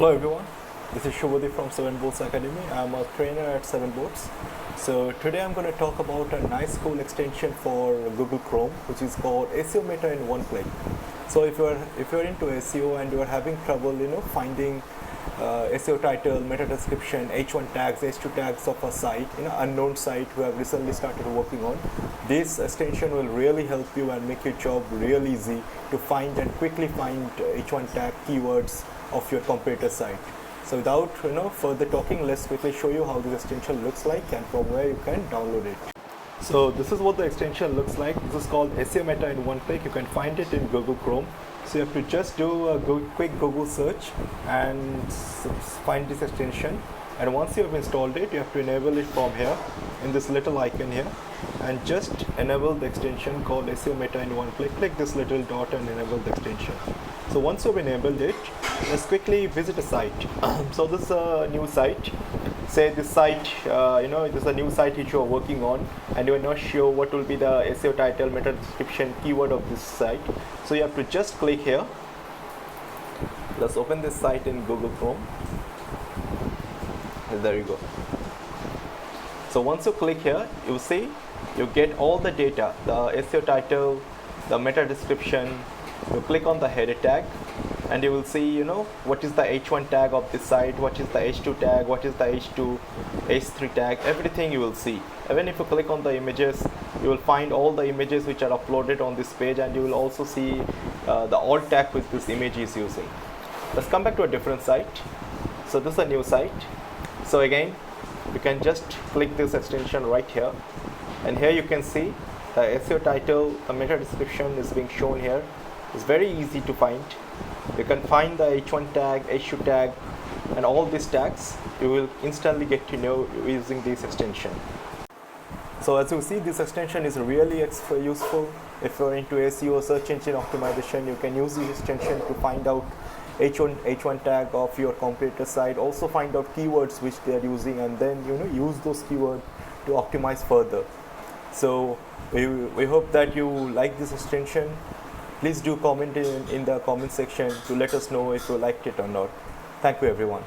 Hello everyone, this is Shubhodip from 7 Boats Academy. I'm a trainer at 7 Boats. So today I'm going to talk about a nice cool extension for Google Chrome which is called SEO Meta in one click. So if you're into SEO and you're having trouble finding SEO title, meta description, H1 tags, H2 tags of a site, unknown site who have recently started working on, this extension will really help you and make your job real easy to find and quickly find H1 tag keywords of your competitor site. So without further talking, let's quickly show you how this extension looks like and from where you can download it. So this is what the extension looks like. This is called SEO Meta in one click. You can find it in Google Chrome. So you have to just do a quick Google search and find this extension. And once you have installed it, you have to enable it from here in this little icon here, and just enable the extension called SEO Meta in one click. Click this little dot and enable the extension. So once you've enabled it, let's quickly visit a site. So this is a new site. Say this site, this is a new site which you are working on, and you are not sure what will be the SEO title, meta description, keyword of this site. So you have to just click here. Let's open this site in Google Chrome. There you go. So once you click here, you see you get all the data, the SEO title, the meta description. You click on the header tag and you will see what is the H1 tag of this site, what is the H2 tag, what is the H2, H3 tag, everything you will see. Even if you click on the images, you will find all the images which are uploaded on this page, and you will also see the alt tag which this image is using. Let's come back to a different site. So this is a new site. So again, you can just click this extension right here, and here you can see the SEO title, the meta description is being shown here. It's very easy to find. You can find the H1 tag, H2 tag, and all these tags you will instantly get to know using this extension. So as you see, this extension is really useful. If you're into SEO, search engine optimization, you can use this extension to find out H1 tag of your competitor site, also find out keywords which they are using, and then use those keywords to optimize further. So we hope that you like this extension. Please do comment in the comment section to let us know if you liked it or not. Thank you everyone.